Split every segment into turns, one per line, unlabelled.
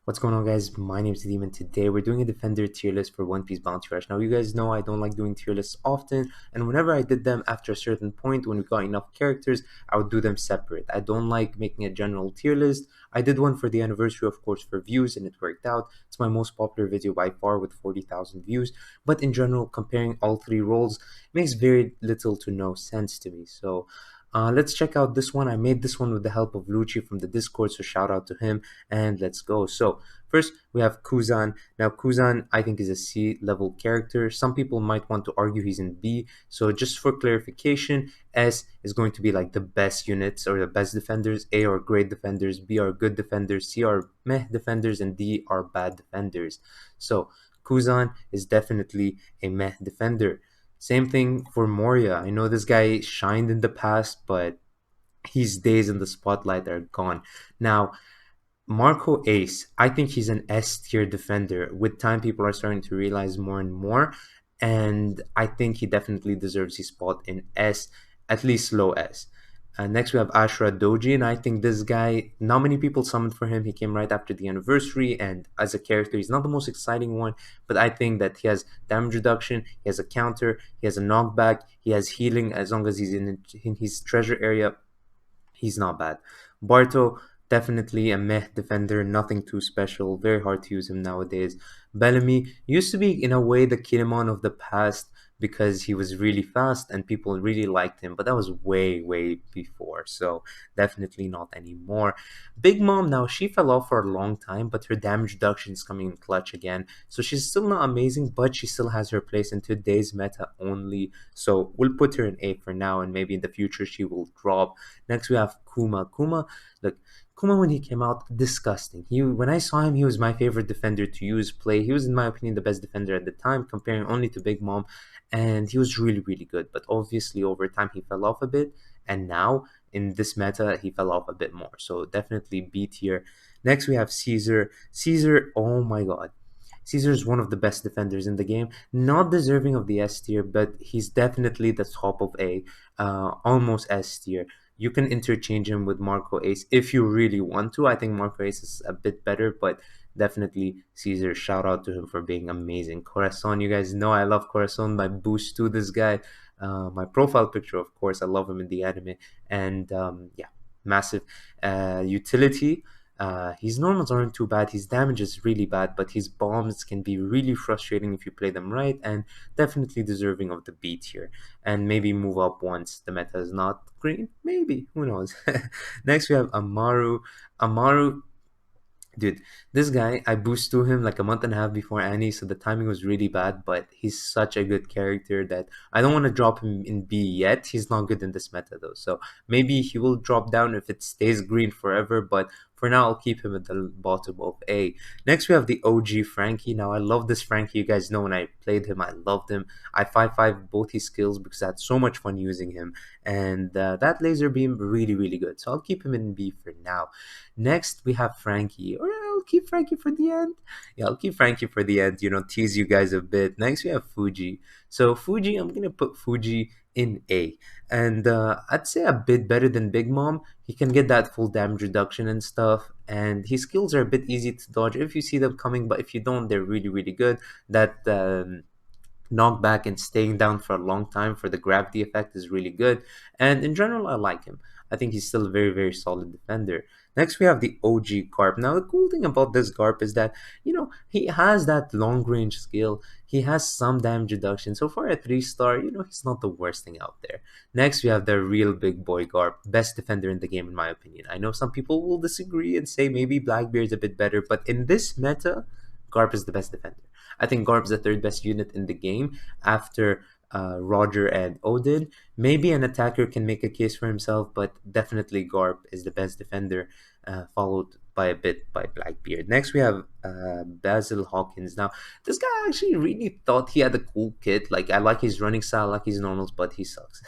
What's going on, guys? My name is Demon. Today we're doing a Defender tier list for One Piece Bounty Rush. Now, you guys know I don't like doing tier lists often, and whenever I did them after a certain point, when we got enough characters, I would do them separate. I don't like making a general tier list. I did one for the anniversary, of course, for views, and it worked out. It's my most popular video by far with 40,000 views, but in general, comparing all three roles makes very little to no sense to me. So, let's check out this one. I made this one with the help of Lucci from the Discord, so shout out to him and let's go. So first we have Kuzan. Now Kuzan I think is a C level character. Some people might want to argue he's in B. So just for clarification, S is going to be like the best units or the best defenders. A are great defenders, B are good defenders, C are meh defenders, and D are bad defenders. So Kuzan is definitely a meh defender. Same thing for Moria. I know this guy shined in the past, but his days in the spotlight are gone. Now, Marco Ace, I think he's an S tier defender. With time, people are starting to realize more and more, and I think he definitely deserves his spot in S, at least low S. Next, we have Ashrae Doji, and I think this guy, not many people summoned for him. He came right after the anniversary, and as a character, he's not the most exciting one, but I think that he has damage reduction, he has a counter, he has a knockback, he has healing as long as he's in his treasure area. He's not bad. Barto, definitely a meh defender, nothing too special, very hard to use him nowadays. Bellamy used to be, in a way, the Kinemon of the past because he was really fast and people really liked him, but that was way, way before, so definitely not anymore. Big Mom, now she fell off for a long time, but her damage reduction is coming in clutch again, so she's still not amazing, but she still has her place in today's meta only, so we'll put her in A for now, and maybe in the future she will drop. Next we have Kuma. Look, Kuma when he came out, disgusting. When I saw him, he was my favorite defender to use play. He was, in my opinion, the best defender at the time, comparing only to Big Mom, and he was really, really good. But obviously, over time, he fell off a bit, and now in this meta, he fell off a bit more. So definitely B tier. Next, we have Caesar. Caesar, oh my god. Caesar is one of the best defenders in the game. Not deserving of the S tier, but he's definitely the top of A, almost S tier. You can interchange him with Marco Ace if you really want to. I think Marco Ace is a bit better, but definitely Caesar. Shout out to him for being amazing. Corazon, you guys know I love Corazon. My boost to this guy, my profile picture, of course. I love him in the anime, and yeah, massive utility. His normals aren't too bad. His damage is really bad, but his bombs can be really frustrating if you play them right, and definitely deserving of the B tier. And maybe move up once the meta is not green. Maybe, who knows? Next, we have Amaru. Amaru, dude, this guy, I boosted to him like a month and a half before Annie, so the timing was really bad, but he's such a good character that I don't want to drop him in B yet. He's not good in this meta though, so maybe he will drop down if it stays green forever, but for now, I'll keep him at the bottom of A. Next, we have the OG Frankie. Now, I love this Frankie. You guys know when I played him, I loved him. I 5-5 both his skills because I had so much fun using him. And that laser beam, really, really good. So I'll keep him in B for now. Next, we have Frankie. Or I'll keep Frankie for the end. Yeah, I'll keep Frankie for the end, tease you guys a bit. Next, we have Fuji. So Fuji, I'm going to put Fuji in A. And I'd say a bit better than Big Mom. He can get that full damage reduction and stuff. And his skills are a bit easy to dodge if you see them coming, but if you don't, they're really, really good. That knockback and staying down for a long time for the gravity effect is really good. And in general, I like him. I think he's still a very, very solid defender. Next, we have the OG Carp. Now, the cool thing about this Carp is that, he has that long range skill. He has some damage reduction. So, for a 3-star, he's not the worst thing out there. Next, we have the real big boy Carp. Best defender in the game, in my opinion. I know some people will disagree and say maybe Blackbeard's a bit better, but in this meta, Garp is the best defender. I think Garp is the third best unit in the game after Roger and Odin. Maybe an attacker can make a case for himself, but definitely Garp is the best defender, followed by a bit by Blackbeard. Next, we have Basil Hawkins. Now, this guy actually really thought he had a cool kit. Like, I like his running style, I like his normals, but he sucks.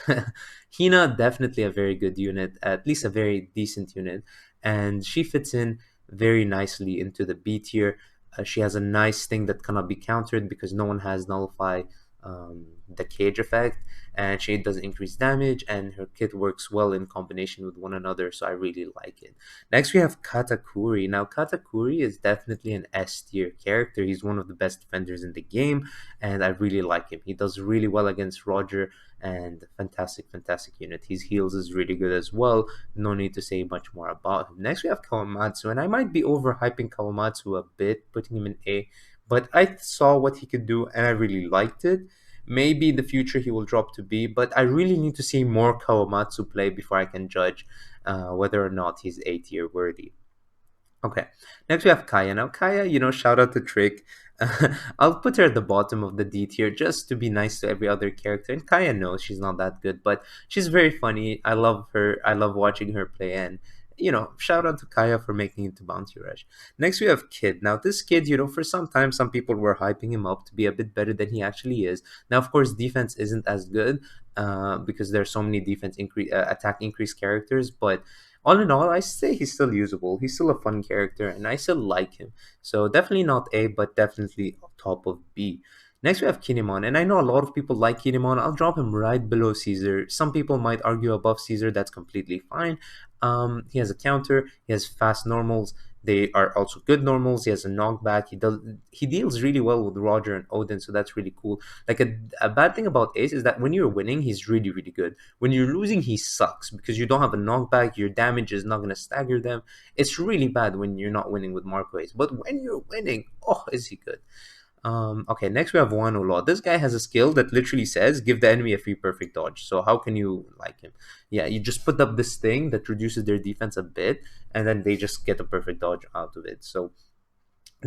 Hina, definitely a very good unit, at least a very decent unit, and she fits in very nicely into the B tier. She has a nice thing that cannot be countered because no one has nullify the cage effect, and Shade does increase damage, and her kit works well in combination with one another, so I really like it. Next, we have Katakuri. Now, Katakuri is definitely an S tier character. He's one of the best defenders in the game, and I really like him. He does really well against Roger, and fantastic unit. His heals is really good as well. No need to say much more about him. Next, we have Kawamatsu, and I might be overhyping Kawamatsu a bit, putting him in A, but I saw what he could do, and I really liked it. Maybe in the future he will drop to B, but I really need to see more Kawamatsu play before I can judge whether or not he's A tier worthy. Okay, next we have Kaya. Now, Kaya, shout out to Trick. I'll put her at the bottom of the D tier just to be nice to every other character. And Kaya knows she's not that good, but she's very funny. I love her. I love watching her play. And, shout out to Kaya for making it to Bounty Rush. Next, we have Kid. Now, this kid, for some time, some people were hyping him up to be a bit better than he actually is. Now, of course, defense isn't as good because there's so many attack increase characters, but all in all, I say he's still usable. He's still a fun character, and I still like him. So definitely not A, but definitely top of B. Next, we have Kinemon, and I know a lot of people like Kinemon. I'll drop him right below Caesar. Some people might argue above Caesar. That's completely fine. He has a counter. He has fast normals. They are also good normals. He has a knockback. He deals really well with Roger and Odin, so that's really cool. Like a bad thing about Ace is that when you're winning, he's really good. When you're losing, he sucks because you don't have a knockback. Your damage is not gonna stagger them. It's really bad when you're not winning with Marco Ace. But when you're winning, oh, is he good? Okay, next we have Wano Law. This guy has a skill that literally says give the enemy a free perfect dodge. So how can you like him? Yeah, you just put up this thing that reduces their defense a bit, and then they just get a perfect dodge out of it. So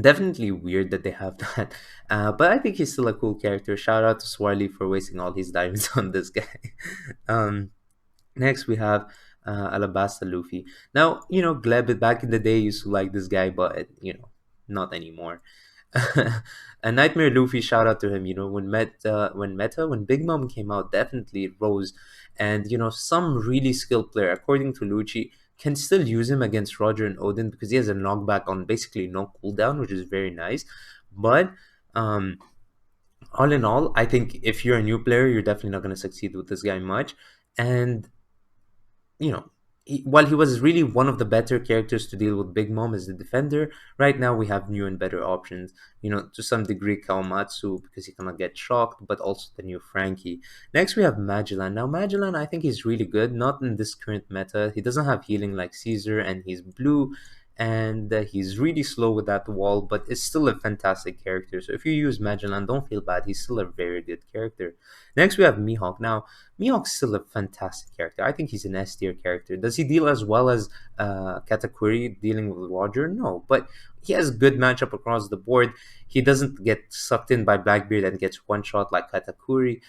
definitely weird that they have that. But I think he's still a cool character. Shout out to Swarly for wasting all his diamonds on this guy. um, Next we have Alabasta Luffy. Now, Gleb back in the day used to like this guy, but not anymore. A Nightmare Luffy, shout out to him. When Big Mom came out, definitely rose, and some really skilled player, according to Lucci, can still use him against Roger and Odin because he has a knockback on basically no cooldown, which is very nice. But all in all, I think if you're a new player, you're definitely not going to succeed with this guy much, and while he was really one of the better characters to deal with Big Mom as the defender, right now we have new and better options. To some degree, Kawamatsu because he cannot get shocked, but also the new Frankie. Next, we have Magellan. Now, Magellan, I think he's really good, not in this current meta. He doesn't have healing like Caesar, and he's blue, and he's really slow with that wall, but it's still a fantastic character. So if you use Magellan, don't feel bad. He's still a very good character. Next, we have Mihawk. Now, Mihawk's still a fantastic character. I think he's an S tier character. Does he deal as well as Katakuri dealing with Roger? No, but he has good matchup across the board. He doesn't get sucked in by Blackbeard and gets one shot like Katakuri.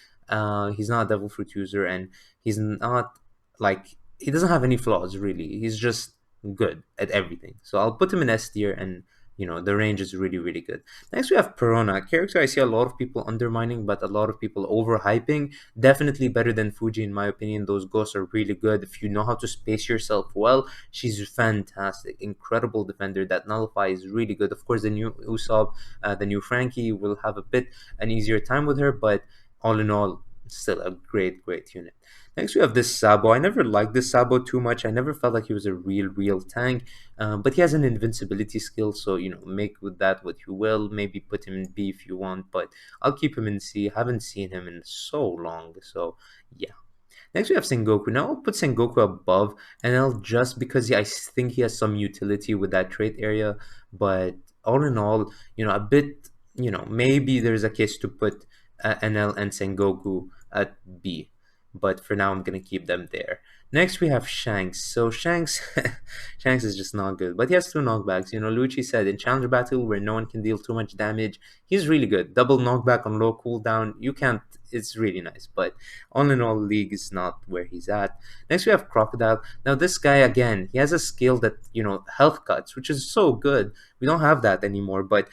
He's not a Devil Fruit user, and he's not like he doesn't have any flaws really. He's just good at everything. So I'll put him in S tier, and the range is really good. Next we have Pirona, a character I see a lot of people undermining, but a lot of people overhyping. Definitely better than Fuji in my opinion. Those ghosts are really good. If you know how to space yourself well, she's fantastic. Incredible defender. That nullify is really good. Of course, the new Usopp, the new Frankie will have a bit an easier time with her, but all in all, still a great unit. Next, we have this Sabo. I never liked this Sabo too much. I never felt like he was a real tank. But he has an invincibility skill, so make with that what you will. Maybe put him in B if you want, but I'll keep him in C. Haven't seen him in so long, so yeah. Next, we have Sengoku. Now, I'll put Sengoku above NL just because I think he has some utility with that trait area. But all in all, a bit, maybe there's a case to put NL and Sengoku at B. But for now, I'm going to keep them there. Next, we have Shanks. So Shanks, Shanks is just not good, but he has two knockbacks. Lucci said in Challenger Battle where no one can deal too much damage, he's really good. Double knockback on low cooldown, you can't. It's really nice, but all in all, League is not where he's at. Next, we have Crocodile. Now, this guy again, he has a skill that health cuts, which is so good. We don't have that anymore, but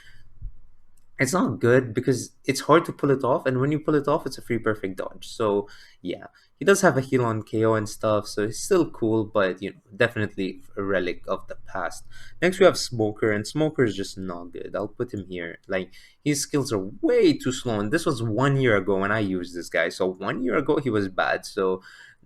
It's not good because it's hard to pull it off, and when you pull it off, it's a free perfect dodge. So yeah, he does have a heal on KO and stuff, so he's still cool, but definitely a relic of the past. Next we have Smoker, and Smoker is just not good. I'll put him here. Like, his skills are way too slow, and this was 1 year ago when I used this guy. So 1 year ago he was bad. So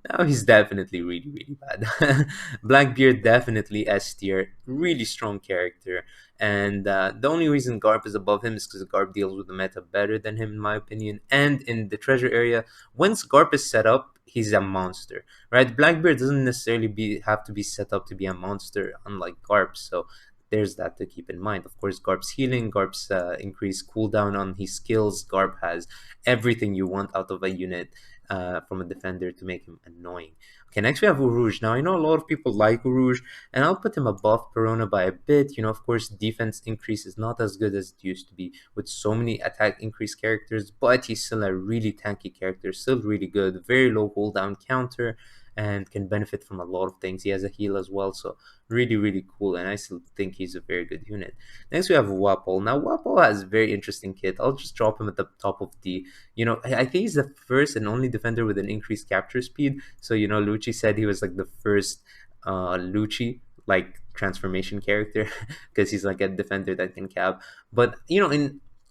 now he's definitely really, really bad. Blackbeard definitely S tier, really strong character. And the only reason Garp is above him is because Garp deals with the meta better than him, in my opinion. And in the treasure area, once Garp is set up, he's a monster, right? Blackbeard doesn't necessarily have to be set up to be a monster, unlike Garp. So there's that to keep in mind. Of course, Garp's healing, Garp's increased cooldown on his skills. Garp has everything you want out of a unit from a defender to make him annoying. Okay, next we have Rouge. Now, I know a lot of people like Rouge, and I'll put him above Pirona by a bit. Of course, defense increase is not as good as it used to be with so many attack increase characters, but he's still a really tanky character, still really good, very low cooldown counter, and can benefit from a lot of things. He has a heal as well, so really, really cool, and I still think he's a very good unit. Next, we have Waffle. Now, Waffle has a very interesting kit. I'll just drop him at the top of I think he's the first and only defender with an increased capture speed. So, Lucci said he was like the first Lucci, like, transformation character because he's like a defender that can cap. But, he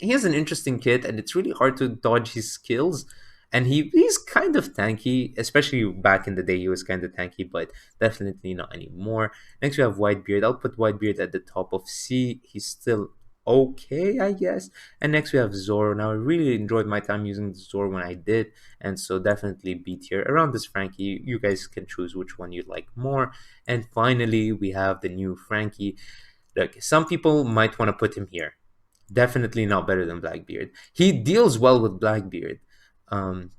has an interesting kit, and it's really hard to dodge his skills. And he's kind of tanky, especially back in the day. He was kind of tanky, but definitely not anymore. Next, we have Whitebeard. I'll put Whitebeard at the top of C. He's still okay, I guess. And next, we have Zoro. Now, I really enjoyed my time using Zoro when I did, and so definitely B tier. Around this Frankie, you guys can choose which one you like more. And finally, we have the new Frankie. Look, some people might want to put him here. Definitely not better than Blackbeard. He deals well with Blackbeard. Um,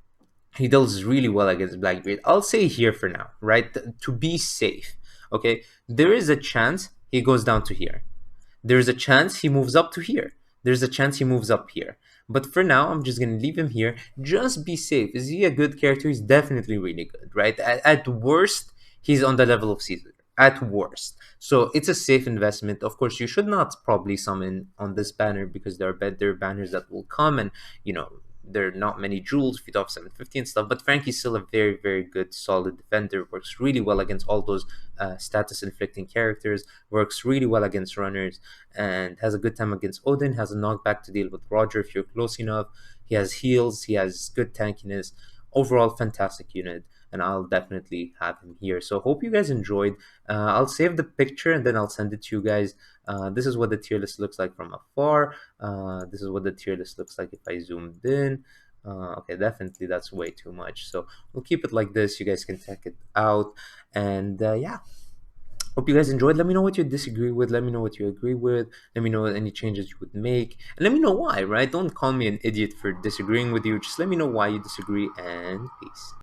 he deals really well against Blackbeard. I'll say here for now, right? To be safe. Okay, there is a chance he goes down to here. There's a chance he moves up to here. There's a chance he moves up here. But for now, I'm just gonna leave him here. Just be safe. Is he a good character? He's definitely really good, right? At worst, he's on the level of Caesar. At worst. So it's a safe investment. Of course, you should not probably summon on this banner because there are better banners that will come, and there are not many jewels, feet off 750 and stuff. But Frankie's still a very, very good, solid defender. Works really well against all those status inflicting characters. Works really well against runners, and has a good time against Odin. Has a knockback to deal with Roger if you're close enough. He has heals. He has good tankiness. Overall, fantastic unit, and I'll definitely have him here. So hope you guys enjoyed. I'll save the picture and then I'll send it to you guys. This is what the tier list looks like from afar. This is what the tier list looks like if I zoomed in. Okay, definitely that's way too much. So we'll keep it like this. You guys can check it out. And yeah, hope you guys enjoyed. Let me know what you disagree with. Let me know what you agree with. Let me know any changes you would make. And let me know why, right? Don't call me an idiot for disagreeing with you. Just let me know why you disagree, and peace.